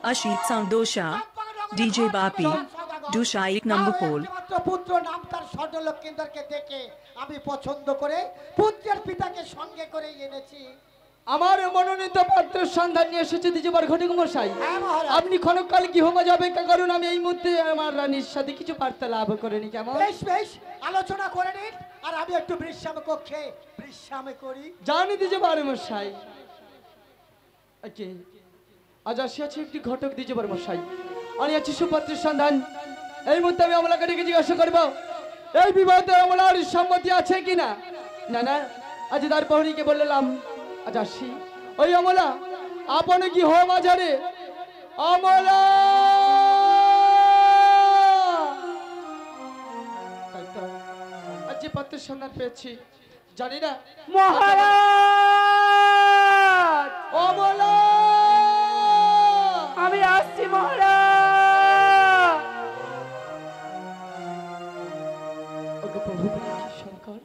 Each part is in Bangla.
Ashit Soundosha, DJ Bapi, Dusha 8 number 4. পুত্র নাম তার স্বর্ণলক্ষ্মীদেরকে দেখে আমি পছন্দ করে পুত্রের পিতাকে সঙ্গে করে এনেছি। আমার মনোনীত পাত্রের সন্ধান নিয়ে এসেছে দ্বিজবার ঘটিক মশাই। হ্যাঁ মহারাজ। আপনি ক্ষণকাল গৃহমাঝে অপেক্ষা করুন, আমি এই মুহূর্তে আমার রানীর সাথে কিছু বার্তা লাভ করে নি। কেমন? বেশ বেশ আলোচনা করে নিন, আর আমি একটু বিশ্রাম কক্ষে বিশ্রাম করি। জানি দ্বিজবার মশাই। আজ আসিয়াছে একটি ঘটক দ্বিজবার মশাই, আমি আছি সুপাত্রের সন্ধান। এই মুহূর্তে আমি অমলাকে ডেকে জিজ্ঞাসা করবো এই বিবাহতে অমলার সম্মতি আছে কিনা। না না, আজ তার প্রহরীকে বললাম আজ আসি। ওই অমলা, আপনি কি হো বাজারে? অমলা, আজ যে পাত্রের সন্ধান পেয়েছি জানি না মহারাজ। অমলা, আমি আসছি মহারাজ। প্রভু শঙ্কর,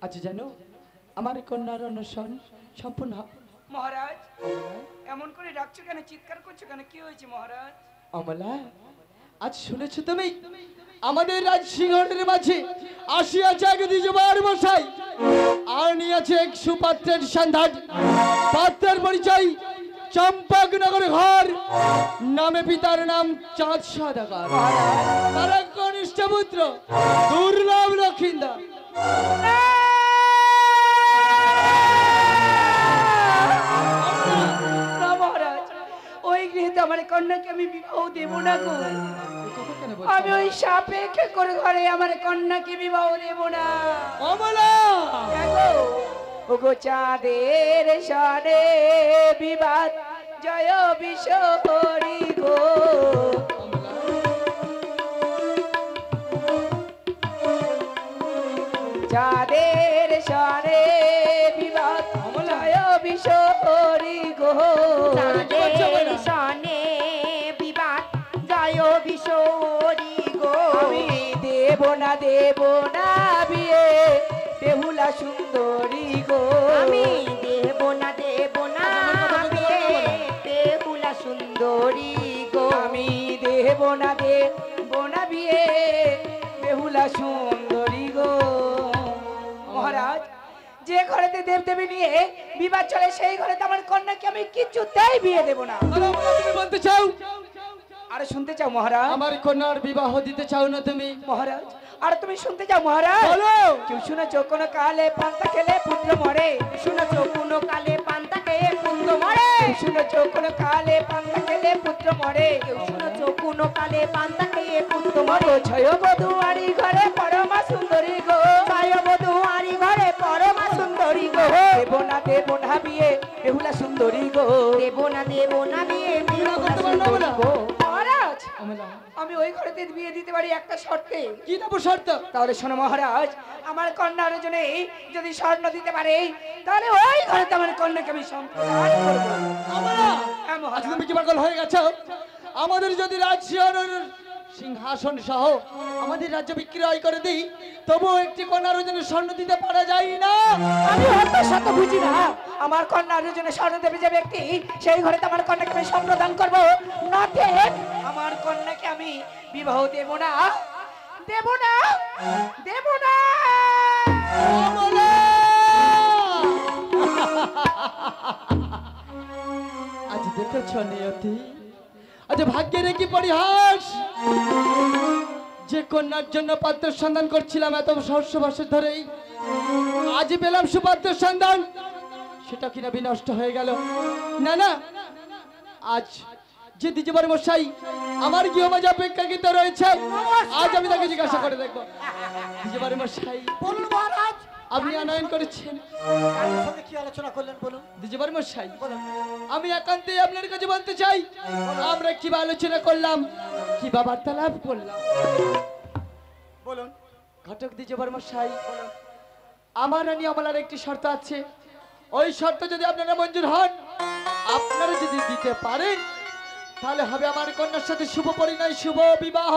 আজ জানো আমার কন্যার অন্বেষণ সম্পূর্ণ। মহারাজ, এমন করে ডাকছো কেন, চিৎকার করছো কেন, কি হয়েছে মহারাজ? অমলা, আজ শুনেছো তুমি আমাদের রাজসিংহের মাঝে আসিয়াছে এক দ্বিজবার মশাই, আর নিয়েছে এক সুপাত্রের সন্ধান। পাত্রের পরিচয় চম্পকনগর ঘর, নামে পিতার নাম চাঁদ সদাগর, তার এক কনিষ্ঠ পুত্র দুর্লভ লক্ষিন্দর। ওই গৃহে আমার কন্যাকে আমি বিবাহ দেব না গো। আমি ওই সাপেক্ষে করে ঘরে আমার কন্যাকে বিবাহ দেব না। অমলা, ওগো চাঁদের সনে বিবাদ জয় বিশ্বরি গো। চাঁদের সনে বিবাদ জয় বিশ্বরি গো। চাঁদের সনে বিবাদ জয় বিশ্বরি গো। আমি দেব না বিয়ে বেহুলা সুন্দরী গো। আমি দেব না বিয়ে বেহুলা সুন্দরী গো। আমি দেব না বিয়ে বেহুলা সুন্দরী গো। মহারাজ, যে ঘরেতে দেবদেবী নিয়ে বিবাদ চলে সেই ঘরে আমার কন্যাকে আমি কিছুতেই বিয়ে দেব না। তুমি বলতে চাও? আরে শুনতে চাও মহারাজ? আমার কন্যার বিবাহ দিতে চাও না তুমি? মহারাজ, আর তুমি শুনতে চাও মহারাজ? বলো। কেউ শুনেছ কোন কালে পান্তা খেলে পুত্র মরে? শুনেছ কোন কালে পান্তা খেয়ে পুত্র মরে? শুনেছ কোন কালে পান্তা খেলে পুত্র মরে? শুনেছ কোন কালে পান্তা খেয়ে পুত্র মরে? মরে ছয় বধুয়ারি ঘরে পরমা সুন্দরী গো। ছয় বধুয়ারি ঘরে পরমা সুন্দরী গো। দেব না বিয়ে বেহুলা সুন্দরী গো। দেব না বিয়ে বেহুলা করতে পারো না সুন্দরী গো। মহারাজ, আমি ওই ঘরেতে বিয়ে দিতে পারি একটা শর্তে। কি দেবো শর্ত? তাহলে শোনো মহারাজ, আমার কন্যার জন্য যদি স্বর্ণ দিতে পারে তাহলে ওই ঘরেতে আমার কন্যাকে আমি সম্প্রদান করব। হ্যাঁ মহারাজ। তুমি কি পাগল হয়ে গেছো? আমাদের যদি রাজসিংহের সিংহাসন সহ আমাদের রাজ্য বিক্রয় করে দিই, তবুও একটি কন্যার জন্য স্বর্ণ দিতে পারা যায় না। আমি অত শত বুঝি না। আমার কন্যার জন্য স্বর্ণ দেবে যে ব্যক্তি, সেই ঘরে তো আমার কন্যাকে আমি সম্প্রদান করবো। নতে আমার কন্যাকে আমি বিবাহ দেব না। আজ দেখেছ নিয়তি, আজ ভাগ্যের কি পরিহাস, যে কন্যার জন্য পাত্রের সন্ধান করছিলাম এত সহস্র বছর ধরেই, আজ পেলাম সুপাত্রের সন্ধান, সেটা কিনা বিনষ্ট হয়ে গেল। না না, আজ যে দ্বিজবার মশাই আমার গৃহমাঝে অপেক্ষাকৃত রয়েছে, আজ আমি তাকে জিজ্ঞাসা করে দেখবো। দ্বিজবার মশাই, বলুন মহারাজ, আপনি আনয়ন করেছেন, কার সঙ্গে কি আলোচনা করলেন বলুন? দ্বিজবার মশাই, বলুন। আমি একান্তই আপনার কাছে বলতে চাই, আমরা কিবা আলোচনা করলাম, কিবা বার্তালাপ করলাম। বলুন। ঘটক দ্বিজবার মশাই, আমার রানী অমলার একটি শর্ত আছে। ওই শর্ত যদি আপনারা মঞ্জুর হন, আপনারা যদি দিতে পারেন, তাহলে হবে আমার কন্যার সাথে শুভ পরিণয়, শুভ বিবাহ।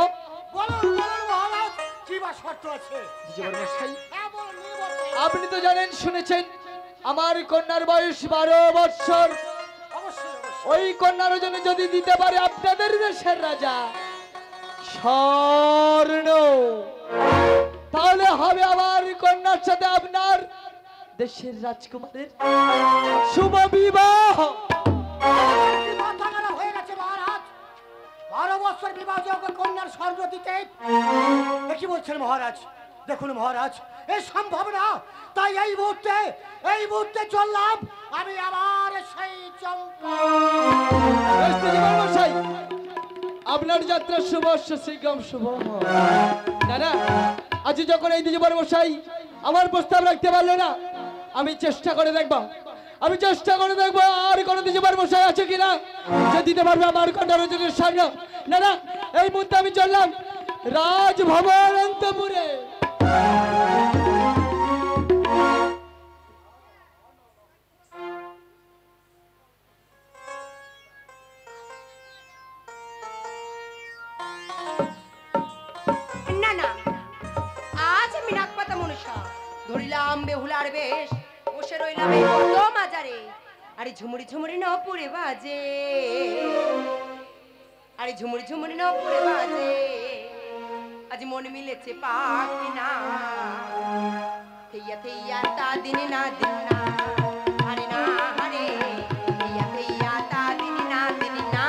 বলুন মহারাজ, কি বা শর্ত আছে? দ্বিজবার মশাই, হ্যাঁ বলুন, নির্ভর। আপনি তো জানেন, শুনেছেন আমার কন্যার বয়স 12 বৎসর। অবশ্যই অবশ্যই। ওই কন্যার জন্য যদি দিতে পারে আপনাদের দেশের রাজা স্বর্ণ, তাহলে হবে আমার কন্যার সাথে আপনার দেশের রাজকুমারের শুভ বিবাহ। মাথা খারাপ হয়ে গেছে মহারাজ, 12 বছর বিবাহ যোগ্য কন্যার স্বর্ণ দিতে কি বলছেন মহারাজ? দেখুন মহারাজ, এ সম্ভব না। তাই এই মুহূর্তে চললাম আমি আবার সেই চম্পা। মশাই, আপনার যাত্রা শুভ, শীঘ্রম শুভ। দাদা, আজ যখন এই দ্বিজবর মশাই আমার প্রস্তাব রাখতে পারলো না, আমি চেষ্টা করে দেখবো আর কোন দ্বিজবর মশাই আছে কিনা যে দিতে পারবে আমার কন্যা রজনীর স্বর্ণ। না, এই মুহূর্তে আমি চললাম রাজভবন অন্তপুরে। না না, আজ আমি নাগপাতা মনুষা ধরিলাম বেহুলার বেশ, বসে রইলাম এই বদ্ধ মাজারে। আরে ঝুমুরি ঝুমুরি নপুরে বাজে, আরে ঝুমুরি ঝুমুরি নপুরে বাজে, আজ মন মিলেছে পাখি না, থেইয়া থেইয়া তা দিনে না দিন না, আরে না আরে থেইয়া থেইয়া তা দিনে না দিন না।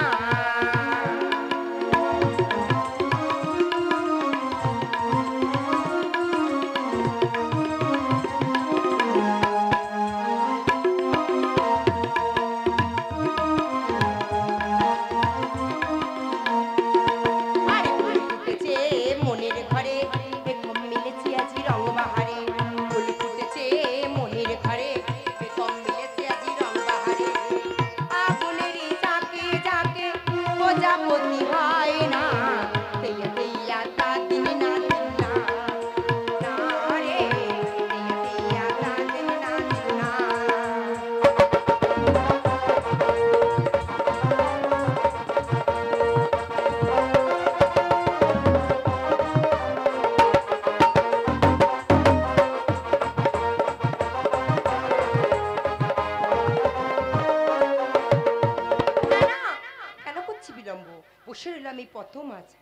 বসে রইলাম এই পথ মাঝে।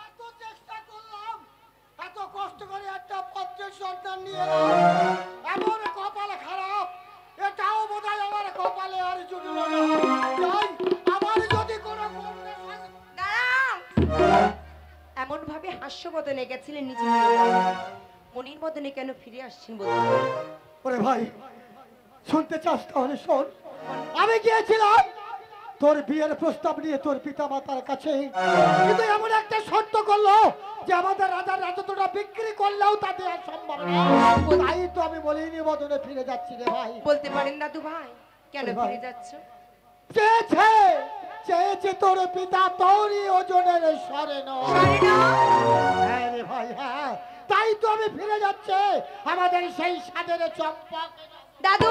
এত চেষ্টা করলাম, এত কষ্ট করে একটা পত্রের সন্তান নিয়ে এলাম, এমন কপালে খারাপ, এটাও বোধহয় আমার কপালে আর জুটল না। যাই, আমার যদি কোনো দাঁড়াও, এমন ভাবে হাস্য বদনে গেছিলেন নিজে, মনির বদনে কেন ফিরে আসছেন বলতে? ওরে ভাই, শুনতে চাস তাহলে শোন। আমি গিয়েছিলাম তোর বিয়ের প্রস্তাব নিয়ে তোর পিতা মাতার কাছে, কিন্তু এমন একটা শর্ত করলো যে আমাদের রাজার রাজত্বটা বিক্রি করলেও তা দেওয়া সম্ভব না। তাই তো আমি বলিনি বদনে ফিরে যাচ্ছি রে ভাই। বলতে পারেন দাদু ভাই কেন ফিরে যাচ্ছ? চেয়েছে তোর পিতা তোরই ওজনের স্বর্ণ। হ্যাঁ রে ভাই, হ্যাঁ, তাই তো আমি ফিরে যাচ্ছে আমাদের সেই সাদের চম্পা। দাদু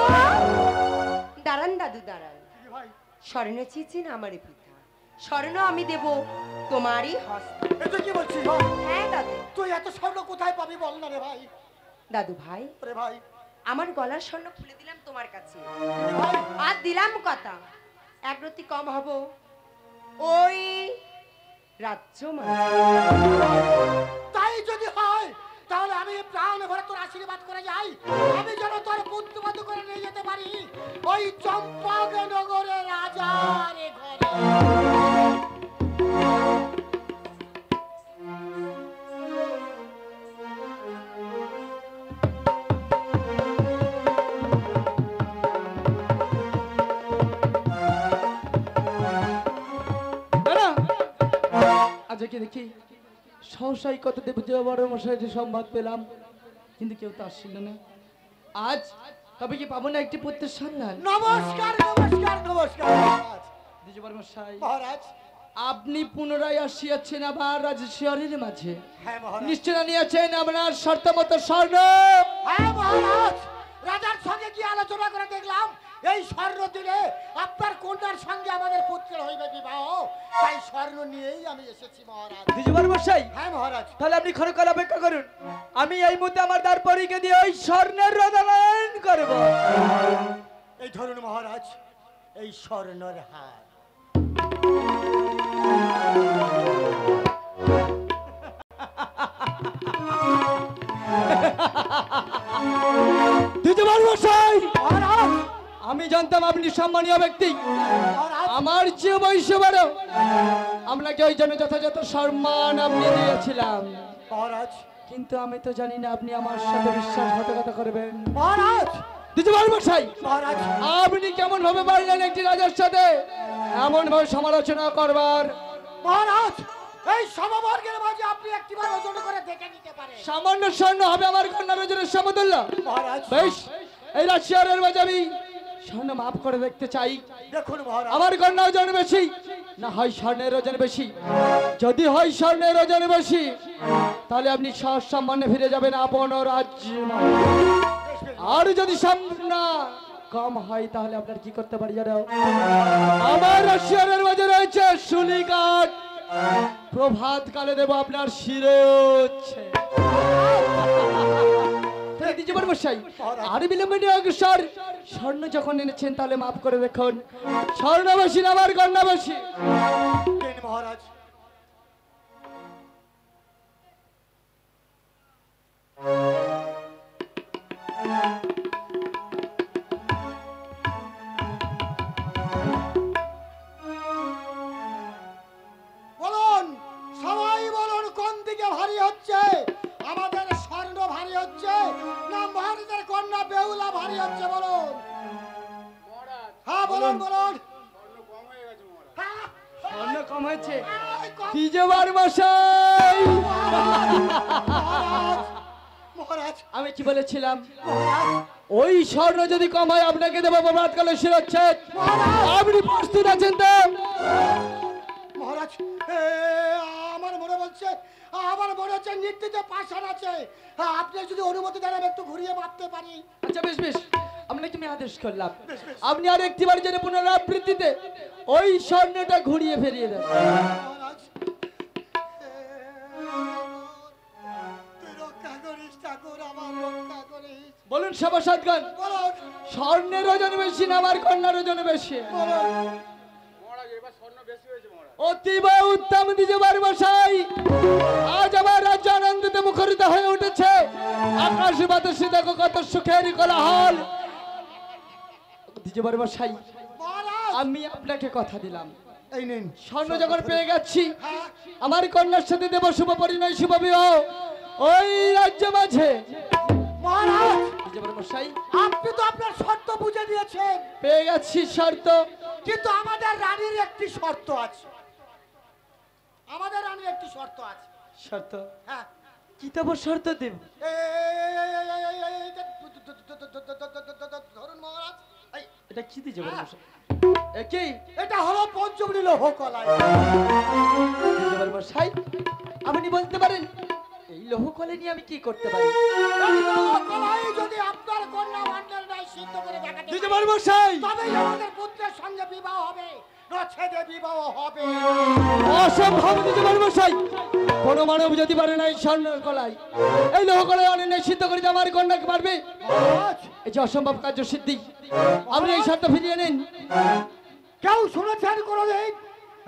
দাঁড়ান, দাদু দাঁড়ান। স্বর্ণ চেয়েছেন আমার পিতা, স্বর্ণ আমি দেব তোমারই হস্তে। এটা কি বলছিস? হ্যাঁ দাদু। তুই এত স্বর্ণ কোথায় পাবি বল না রে ভাই। দাদু ভাই, রে ভাই, আমার গলার স্বর্ণ খুলে দিলাম তোমার কাছে, ভাই, আর দিলাম কথা এক রতি কম হব ওই রাজ্য তাই যদি হয় তাহলে আমি প্রাণ ভরে তোর আশীর্বাদ করে যাই, আমি যেন তোর পুত্রবধূ করে নিয়ে যেতে পারি ওই চম্পাকনগরের রাজার ঘরে। আজকে দেখি সহসাই কত দেব বড় মশাই সংবাদ পেলাম, কিন্তু কেউ তো আসছিল না। আজ তবে কি পাবো না একটি পুত্রের সন্ধান? নমস্কার নমস্কার নমস্কার মশাই, মহারাজ আপনি পুনরায় আসিয়াছেন আবার রাজশহরের মাঝে। হ্যাঁ মহারাজ। নিশ্চয় নিয়েছেন আপনার শর্ত মতো স্বর্ণ। হ্যাঁ মহারাজ, রাজার সঙ্গে কি আলোচনা করে দেখলাম এই স্বর্ণ দিলে আপনার কন্যার সঙ্গে আমাদের পুত্রের হইবে বিবাহ, তাই স্বর্ণ নিয়েই আমি এসেছি মহারাজ। দ্বিজবর মশাই, হ্যাঁ মহারাজ। তাহলে আপনি ক্ষণকাল অপেক্ষা করুন, আমি এই মুহূর্তে আমার দ্বার পরীকে দিয়ে ওই স্বর্ণের রদায়ন করব। এই ধরুন মহারাজ, এই স্বর্ণের হার। দ্বিজবার মশাই, মহারাজ, আমি জানতাম আপনি সম্মানীয় ব্যক্তি, মহারাজ, আমার যে বয়স বড়, আপনাকে ওই জন্য যথাযথ সম্মান আপনি দিয়েছিলাম, মহারাজ, কিন্তু আমি তো জানি না আপনি আমার সাথে বিশ্বাসঘাতকতা করবেন। মহারাজ, দ্বিজবার মশাই, মহারাজ, আপনি কেমন ভাবে পারলেন একটি রাজার সাথে এমন ভাবে সমালোচনা করবার? মহারাজ, এই সমবর্গের মাঝে আপনি একটিবার ওজন করে দেখে নিতে পারেন। সামান্য স্বর্ণ হবে আমার কন্যার ওজনের সমতুল্য? মহারাজ, বেশ, এই রাশিয়ারের মাঝে আমি স্বর্ণ মাপ করে দেখতে চাই। দেখুন মহারাজ, আমার কন্যা ওজন বেশি না হয় স্বর্ণের ওজন বেশি? যদি হয় স্বর্ণের ওজন বেশি, তাহলে আপনি সসম্মানে ফিরে যাবেন আপন রাজ্য। আর যদি সামনা কম হয়, তাহলে আপনার কি করতে পারি জানো? আমার রাশিয়ারের মাঝে রয়েছে শুলিকাট, প্রভাত কালে দেব আপনার শিরে উচ্ছে। জীবন মশাই, আর বিলম্বে নিয়ে অগ্রসর। স্বর্ণ যখন এনেছেন তাহলে মাফ করে দেখুন, স্বর্ণবাসী না আমার কন্যাবাসী। দেন মহারাজ। বলুন, সবাই বলুন, কোন দিকে ভারী হচ্ছে? আমাদের স্বর্ণ ভারী হচ্ছে না মহারাজের কন্যা বেহুলা ভারী হচ্ছে? বলুন। হ্যাঁ বলুন, বলুন। হ্যাঁ, স্বর্ণ কম হয়েছে? এই কম- দ্বিজবার মশাই, মহারাজ, মহারাজ, আমি কি বলেছিলাম? মহারাজ, ওই স্বর্ণ যদি কম হয় আপনাকে দেবো প্রভাত কালে শিরোচ্ছেদ। মহারাজ, আপনি প্রস্তুত আছেন তো? মহারাজ, আমার মনে বলছে, আমার মনে হচ্ছে নির্দিষ্ট পাশান আছে। আপনি যদি অনুমতি দেন আমি একটু ঘুরিয়ে মাপতে পারি। আচ্ছা বেশ বেশ, আপনাকে আমি আদেশ করলাম, আপনি আর একটিবার যেন পুনরাবৃত্তিতে ওই স্বর্ণটা ঘুরিয়ে ফিরিয়ে দেন। মহারাজ, তুই রক্ষা করিস ঠাকুর, আমার রক্ষা করিস। বলুন সভাসদগণ, বলুন, স্বর্ণের ওজন বেশি না আমার কন্যার ওজন বেশি? বলুন। অতীব উত্তম দ্বিজবার মশাই, আজ আমার রাজ্য আনন্দতে মুখরিত হয়ে উঠেছে। আকাশ বাতাসে দেখো কত সুখের কোলাহল। দ্বিজবার মশাই, মহারাজ, আমি আপনাকে কথা দিলাম, এই নিন স্বর্ণ যখন পেয়ে গেছি, হ্যাঁ, আমার কন্যার সাথে দেব শুভ পরিণয় শুভ বিবাহ ওই রাজ্য মাঝে। মহারাজ, দ্বিজবার মশাই, আপনি তো আপনার শর্ত বুঝে নিয়েছেন, পেয়ে গেছি শর্ত। কিন্তু আমাদের রানীর একটি শর্ত আছে। আমাদের রানীর একটি শর্ত আছে। শর্ত? হ্যাঁ, কি তব শর্ত দেব? ধরুন মহারাজ, এই, এটা কি দ্বিজবার মশাই? কি এটা হলো পঞ্চমী লৌহ কলাই। দ্বিজবার মশাই, আপনি বলতে পারেন এই লৌহ কলে নিয়ে আমি কি করতে পারি? এই লৌহ কলাই যদি আপনার কন্যা ভান্ডার নাই সিদ্ধ করে দেখাতে পারে, দ্বিজবার মশাই, তবেই আমাদের পুত্রের সঙ্গে বিবাহ হবে, নছেদে বিবাহ হবে। অসম্ভব দ্বিজবার মশাই। কোন মানব যদি পারে না এই স্বর্ণের কলাই, এই লৌহ কলাই অনেক সিদ্ধ করে যে আমার কন্যাকে পারবে, মহারাজ, এই যে অসম্ভব কার্য সিদ্ধি, আপনি এই শর্ত ফিরিয়ে নিন। কেউ শুনেছেন কোনদিন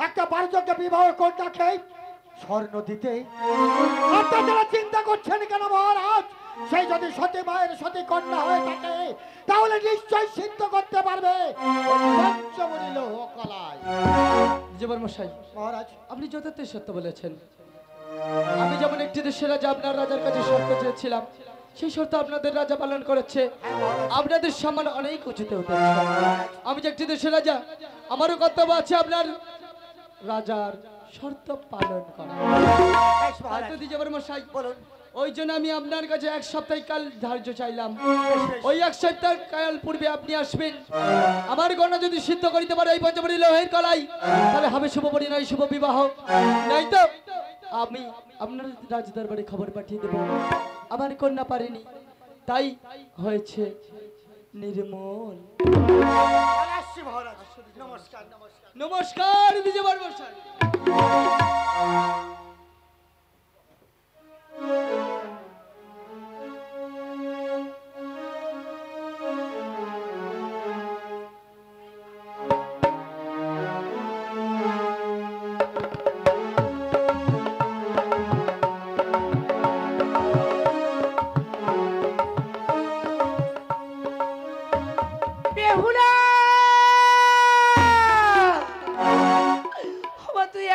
একটা বার্ধক্য বিবাহ কন্যাকে স্বর্ণ দিতে? আপনারা চিন্তা করছেন কেন মহারাজ? সেই যদি সতী মায়ের সতী কন্যা হয়ে থাকে তাহলে নিশ্চয় সিদ্ধ করতে পারবে পঞ্চমণি লৌহ কলাই। দ্বিজবার মশাই, মহারাজ, আপনি যথার্থ সত্য বলেছেন। আমি যেমন একটি দেশের রাজা আপনার রাজার কাছে শর্ত চেয়েছিলাম, সেই শর্ত আপনাদের রাজা পালন করেছে। আপনাদের সম্মান অনেক উঁচুতে উঠেছে। আমি যে একটি দেশের রাজা, আমারও কর্তব্য আছে আপনার রাজার শর্ত পালন করা। বেশ মহারাজ, দ্বিজবার মশাই, বলুন। ওই জন্য আমি আপনার কাছে এক সপ্তাহ কাল ধার্য চাইলাম। ওই এক সপ্তাহ কাল পূর্বে আপনি আসবেন। আমার কন্যা যদি সিদ্ধ করিতে পারে এই পঞ্চমণি লৌহের কলাই, তাহলে হবে শুভ পরিণয় শুভ বিবাহ। নাই তো আমি আপনার রাজ দরবারে খবর পাঠিয়ে দেব আমার কন্যা পারেনি, তাই হয়েছে নির্মল। আসছি মহারাজ, নমস্কার, নমস্কার। নমস্কার দ্বিজবার মশাই।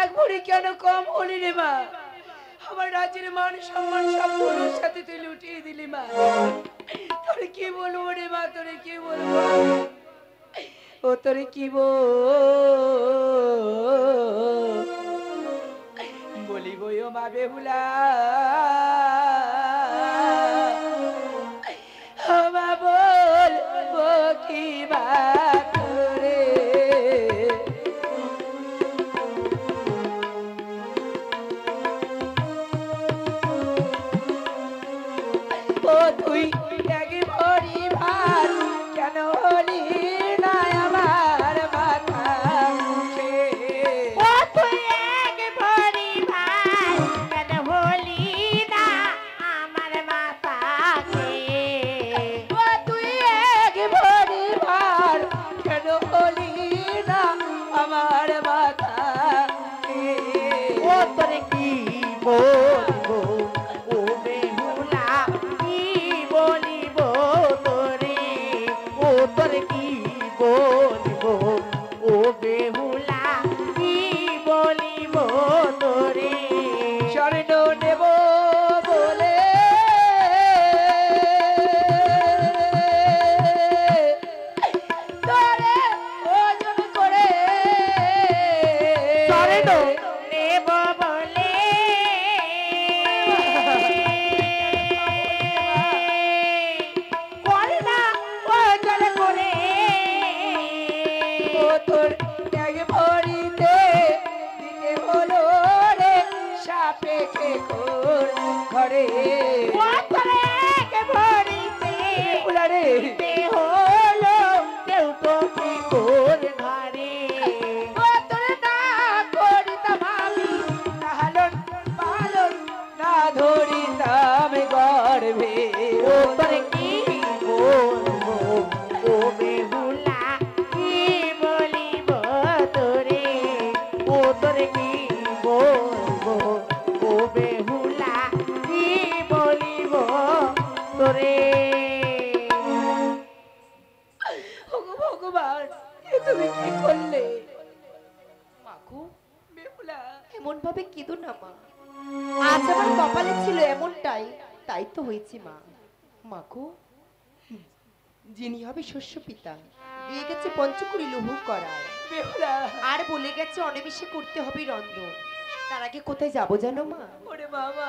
এক ভরি কেন কম হলি রে মা? আমার রাজ্যের মান সম্মান সব তোর সাথে তুই লুটিয়ে দিলি মা। তোরে কি বলবো রে মা, তোরে কি বলবো? ও তোরে কি বলিব ও মা বেহুলা, মা বলবো কি মা তোরে? ও তুই এক ভরি ভার কেন হলি না আমার মাথা মুখে? ও তুই এক ভরি ভাই কেন হলি না আমার মাতাকে? ও তুই এক ভরি ভার কেন হলি না আমার মাথা? ও তোরে কি বলবো ও বেহুলা, কি বলিব তোরে? ও তোরে কি বলবো ও বেহুলা, কি বলিব তোরে? স্বর্ণ নেব বলে তোরে ওজন করে স্বর্ণ নেব বলে করে না ওজন করে। ও তোর এক ভরিতে দিতে হলো রে সাপেক্ষে ঘরে। ও তোরে এক ভরিতে উলারে দিতে হলো কেউ তোকে তোর ঘরে। ও তোর না করিতাম আমি লালন পালন, না ধরিতাম গর্ভে। ও তোরে কি বলবো ও বেহুলা, কি বলিব তোরে? ও তোরে কি বলবো ও বেহুলা, কি বলিব তোরে? ওগো ভগবান, এ তুমি কি করলে? মাকু বেহুলা, এমন ভাবে কেঁদো না মা। আজ আমার কপালে ছিল এমনটাই, তাই তো হয়েছে মা। মাকু যিনি হবে শস্য পিতা, দিয়ে গেছে পঞ্চকুড়ি লুহু করায়, বেহুলা, আর বলে গেছে অনেবেশে করতে হবে রন্ধন। তার আগে কোথায় যাবো জানো মা? ওরে বাবা,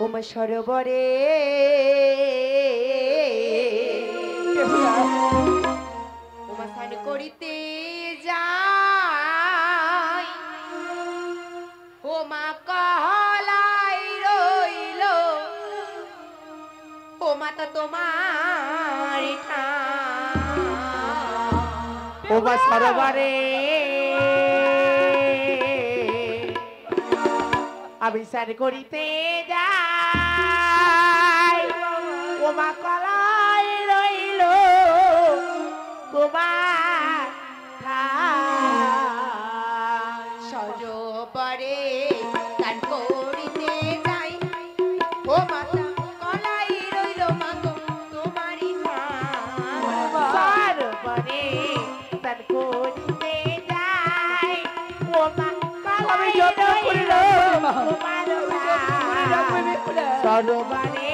ওমা সরোবরে বেহুলা, ওমা স্নান করিতে যাই, ওমা কহলাই রইল, ও মাতা তোমার ও বা সরোবরে আমি স্নান করিতে যাই, ও মা কলাই রইল তোমার ঠাই। সরোবরে স্নান করিতে যাই, ও মাতা কলাই রইল মা গো তোমারই সরোবরে স্নান করিতে যাই, ও মা আমি কলাই যত্ন করে রইল রাখবো মা। তোমার রাখবো ঠাই। বেহুলা। সরোবরে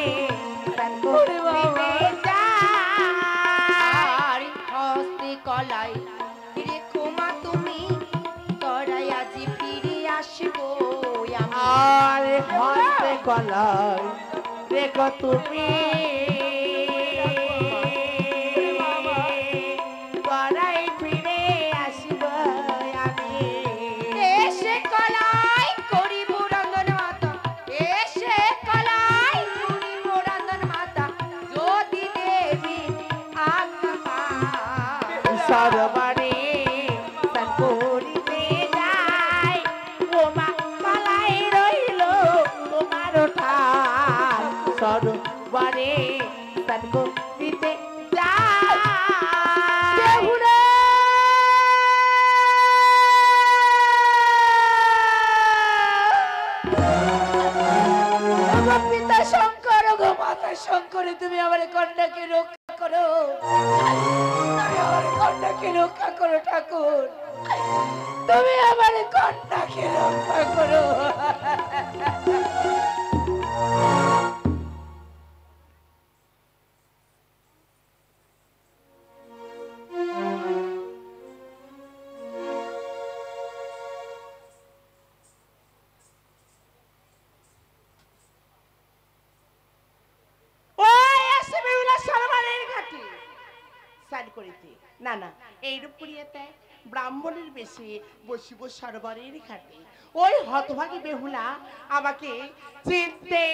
স্নান করিতে যাই, হস্তে কলাই রেখো মা তুমি, করাই আজি ফিরে আসবো আমি। আর হস্তে কলাই রেখো তুমি, করাই ফিরে আসব আমি। এসে কলাই করিব রন্ধন মাতা, এসে কলাই করিব রন্ধন মাতা, যদি দেবী আজ্ঞা পায়। সরোবরে স্নান করিতে যাই, ও মা কলাই রইল তোমার ঠাই। সরোবরে স্নান করিতে যাই। ওগো পিতা শঙ্কর, ওগো মাতা শঙ্করে, তুমি আমার কন্যাকে রক্ষা করো, তুমি আমার কন্যাকে রক্ষা করো ঠাকুর, তুমি আমার কন্যাকে আমাকে রক্ষা করো। না না এইরূপ করিয়াতে ব্রাহ্মণের বেশে বসিব সরোবরের ঘাটে। ওই হতভাগী বেহুলা আমাকে চিনতে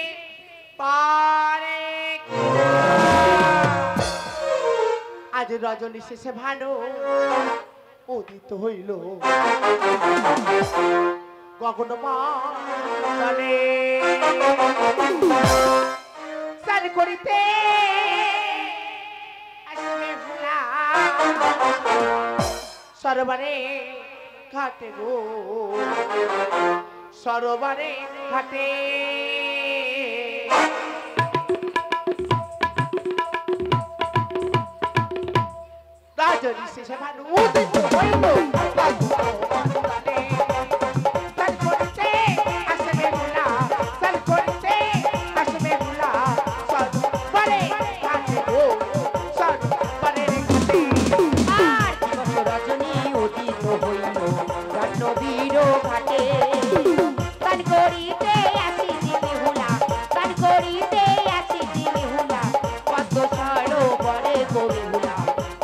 পারে। আজ রজনী শেষে ভালো উদিত হইল গগনমালে স্নান করিতে আসবে ভোলা সরোবরে ঘাটে গো সরোবরে ঘাটে। রাজনী শেষে ভালো উদিত হইল গগনমালে স্নান করিতে আসবে ভোলা স্নান করিতে আসবে ভোলা সরোবরে ঘাটে গো সরোবরে ঘাটে। আর দিবস রজনী উদিত হইল নদীর ঘাটে গান করিতে আসিছি বেহুলা গান করিতে আসিছি বেহুলা পদ্ম সরোবরে গো বেহুলা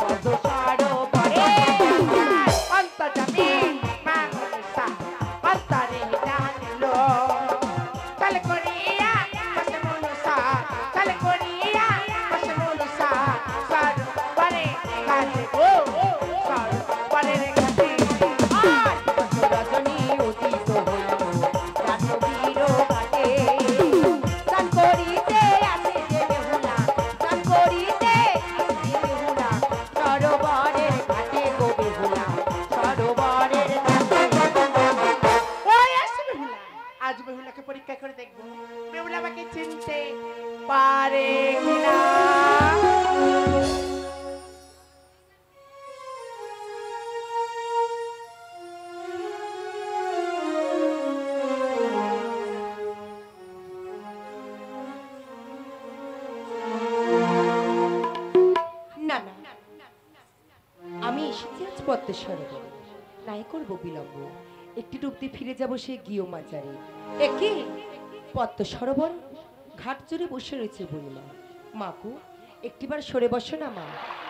পদ্ম সরোবরে অন্তর্যামী মা মনসা অন্তরে জানলো চল করিয়া বসে মনসা চল করিয়া বসে মনসা সরোবরে ঘাটে গো সরোবরে ঘাটে। আর দিবস রজনী উদিত হইল নদীর ঘাটে গান করিতে আসিছি বেহুলা গান করিতে আসিছি বেহুলা সরোবরের ঘাটে গো বেহুলা সরোবরের ঘাটে। ওই আসে বেহুলা। আজ বেহুলাকে পরীক্ষা করে দেখবো বেহুলা আমাকে চিনতে পারে কিনা। না না আমি এসেছি আজ পদ্ম সরোবরে নাই করব বিলম্ব একটি ডুব দিয়ে ফিরে যাব সেই গিয়ে মাজারে। একে পদ্ম সরোবর ঘাট জুড়ে বসে রয়েছে বুড়িমা। মাকু একটিবার সরে বসো না মা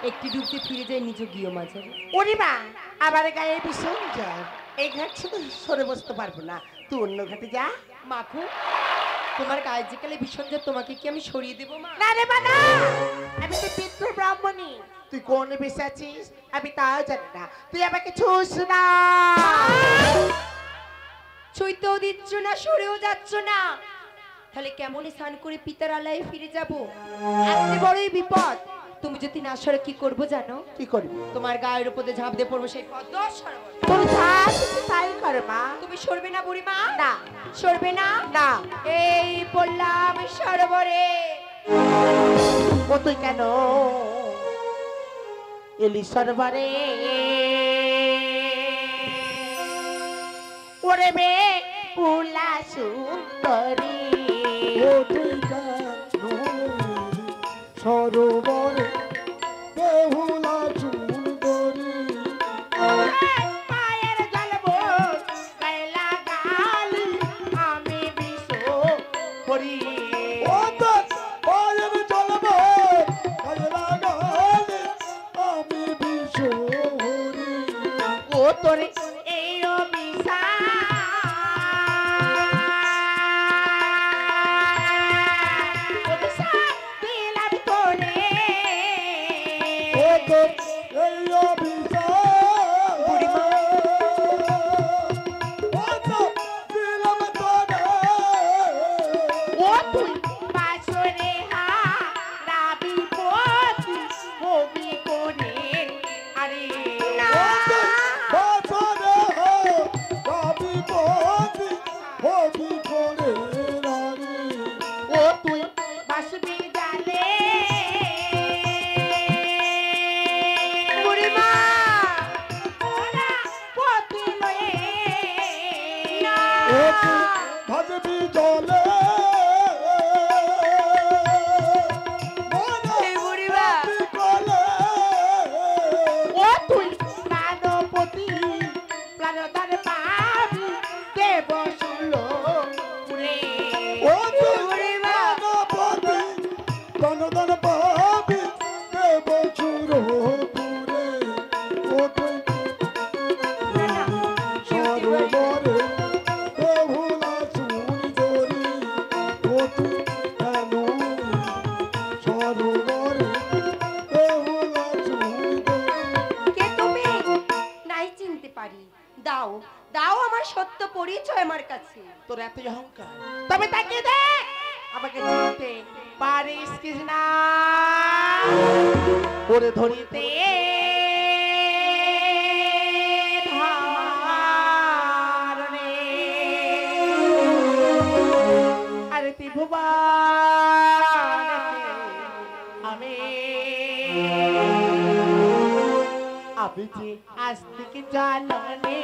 একটি ডুব দিয়ে ফিরে যায় নিজ গিয়ে মাজারে। ওরে মা আবার গায়ে ভীষণ জ্বর এই ঘাট শুধু সরে বসতে পারবো না তুই অন্য ঘাটে যা। মাকু তোমার গায়ে যে কালে ভীষণ জ্বর তোমাকে কি আমি সরিয়ে দেবো মা? না রে বানা আমি তো পিতৃ ব্রাহ্মণী তুই কোন বেশে আছিস আমি তাও জানি না তুই আমাকে ছুস না। ছুঁইতেও দিচ্ছ না সরেও যাচ্ছ না তাহলে কেমন স্নান করে পিতার আলায় ফিরে যাব? আজকে বড়ই বিপদ। তুমি যদি না সরে কি করবো জানো? কি করবি তোমার গায়ের উপরে ঝাঁপ দিয়ে পড়বো সেই পদ্ম সরোবর। তোর তাই কর মা। তুমি সরবে না বুড়িমা? না সরবে না? না এই বললাম সরোবরে। ও তুই কেন এলি সরোবরে ওরে বে পুলা সুন্দরী ও তুই কেন সরোবরে বেহুলা সুন্দরী পায়ের জলব গায়ে লাগালি আমি বিষ করি। ও তো পায়ের চলব গায়ে লাগালে আমি বিশোহরি। ও তোরে এই অভিশা দিলাম তোরে ভাজবি জলে এই বুড়িমা ও তুই প্রাণপতি প্রাণদান পাবি দেব শুলো পুরে ও দন পাবি দেব চুরো পুরে ও তুই সরোবরে বেহুলা সুন্দরী ও তুই কেন সরোবরে বেহুলা সুন্দরী কে তুমি? নাই চিনতে পারি। দাও দাও আমার সত্য পরিচয় আমার কাছে। তোর এত অহংকার তবে তাকে দে আমাকে চিনতে পারিস কৃষ্ণা ওরে ধরিতে ধারণে আরে ত্রিভুবন আমি যে আস্তিক জাননে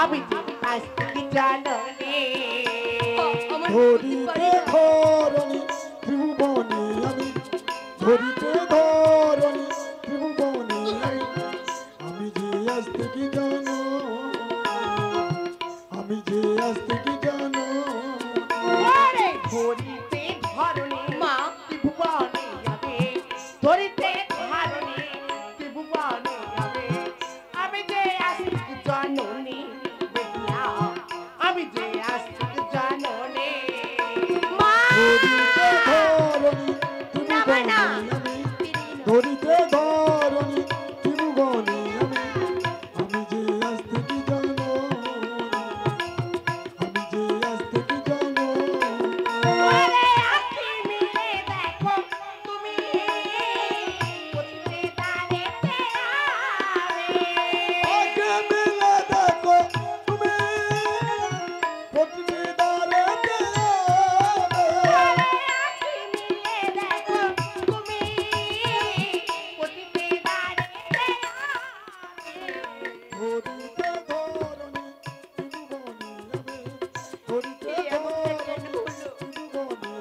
আমি যে আস্তিক জাননে ধরিতে ধরণী ত্রিভুবনে আমি ধরিতে ধরণী ত্রিভুবনে আমি যে আসতে কি জানো আমি যে আসতে কি জানো ওরে ধরিতে ধরণী মা ত্রিভুবনে আমি ধরিতে ধরণী ত্রিভুবনে আমি যে আস্তিক জাননে আমি যে আস্তিক জাননে মা ধরিতে ধরণী না মা না আমি ধরিতে ধরণী ত্রিভুবনে আমি যে আসতে কি জানো আমি যে আসতে কি জানো ওরে আঁখি মিলে দেখো তুমি পথিতে দাঁড়িয়ে আগে মিলে দেখো তুমি প্রতিদারে আঁখি মিলে দেখো তুমি পথিতে দাঁড়িয়ে ধরিতে ধরণী ত্রিভুবনে ধরিতে ধরণী ত্রিভুবনে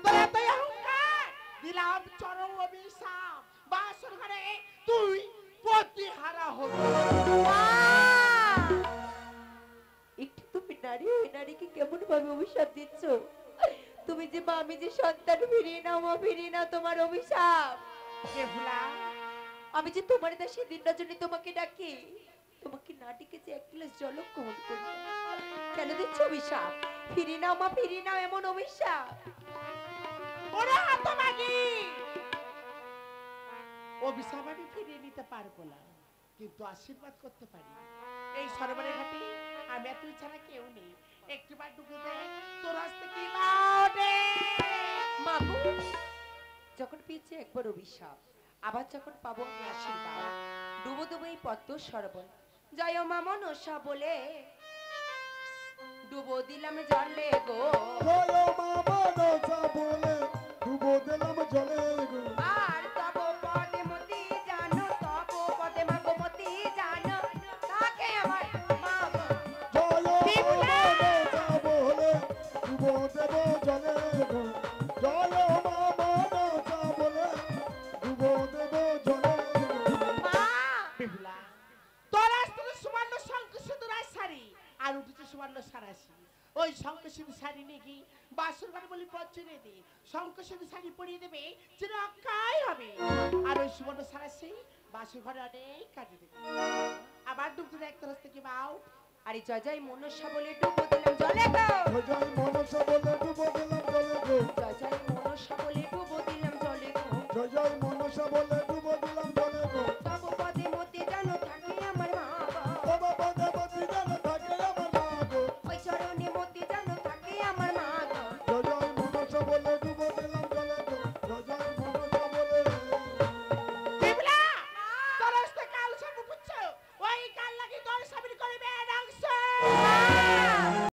তোরা তো অহংকার দিলাম চরম অভিশাপ বাসর ঘরে তুই প্রতিহারা হবি একটু তুমি নারী ওই নারীকে কেমন ভাবে অভিশাপ দিচ্ছ? তুমি যে মা আমি যে সন্তান ফিরিয়ে নাও মা ফিরিয়ে নাও তোমার অভিশাপ। বেহুলা আমি যে তোমার দাসী দিন রজনী তোমাকে ডাকি তোমাকে না ডেকে যে এক গ্লাস জল গ্রহণ করি না। কেন দিচ্ছ অভিশাপ? ফিরিয়ে নাও মা ফিরিয়ে নাও এমন অভিশাপ। ওরে হাতমাগি অভিশাপ আমি ফিরিয়ে নিতে পারবো না কিন্তু আশীর্বাদ করতে পারি এই সরোবরের ঘাটে আমি আর তুই ছাড়া কেউ নেই একটিবার ঢুকে দে তোর হস্তে কি লাউডে মাগো যখন পেয়েছি একবার অভিশাপ আবার যখন পাবো আমি আশীর্বাদ ডুবো ডুবো এই পদ্ম সরোবর জয় মা মনসা বলে ডুবো দিলাম জলে গো জয় মা মনসা বলে ডুবো দিলাম জলে গো আর তব পদে মতি জানো তব পদে মাগো মতি জানো তাকে আমার মা গো। জয় মা মনসা বলে ডুবো দেব জলে গো জয় মা মনসা বলে ডুবো দেব জলে গো মা বেহুলা তোর আসতে সুবর্ণ শঙ্খ সিঁদুর শাড়ি আর উঠেছে সুবর্ণ সারাশি ওই শঙ্খ সিঁদুর শাড়ি নাকি বাসর ঘরে বলি পচনে দে শঙ্খ সিঁদুর শাড়ি পরিয়ে দেবে চির অক্ষয় হবে আর ওই সুবর্ণ সারাশি বাসর ঘরে অনেক কাজে দেবে আবার ডুবতে দেখতে হচ্ছে কি বাউ আরে জয় জয় মনসা বলে ডুবো দিলাম জলে গো জয় মনসা বলে ডুবো দিলাম জলে গো জয় জয় মনসা বলে ডুবো দিলাম জলে গো জয় মনসা বলে ডুবো দিলাম জলে গো তব পদে মতি জানো থাকে আমার মা গো বাবা বাবা বাতি জান থাকে আমার মা গো ওই চরণে মতি জানো থাকে আমার মা গো জয় মনসা বলে ডুবো দিলাম জলে গো জয় মনসা বলে বিবলা তোর আসতে কাল সব পুচ্ছ ওই কাল লাগি তোর সাবির করবে ডাংস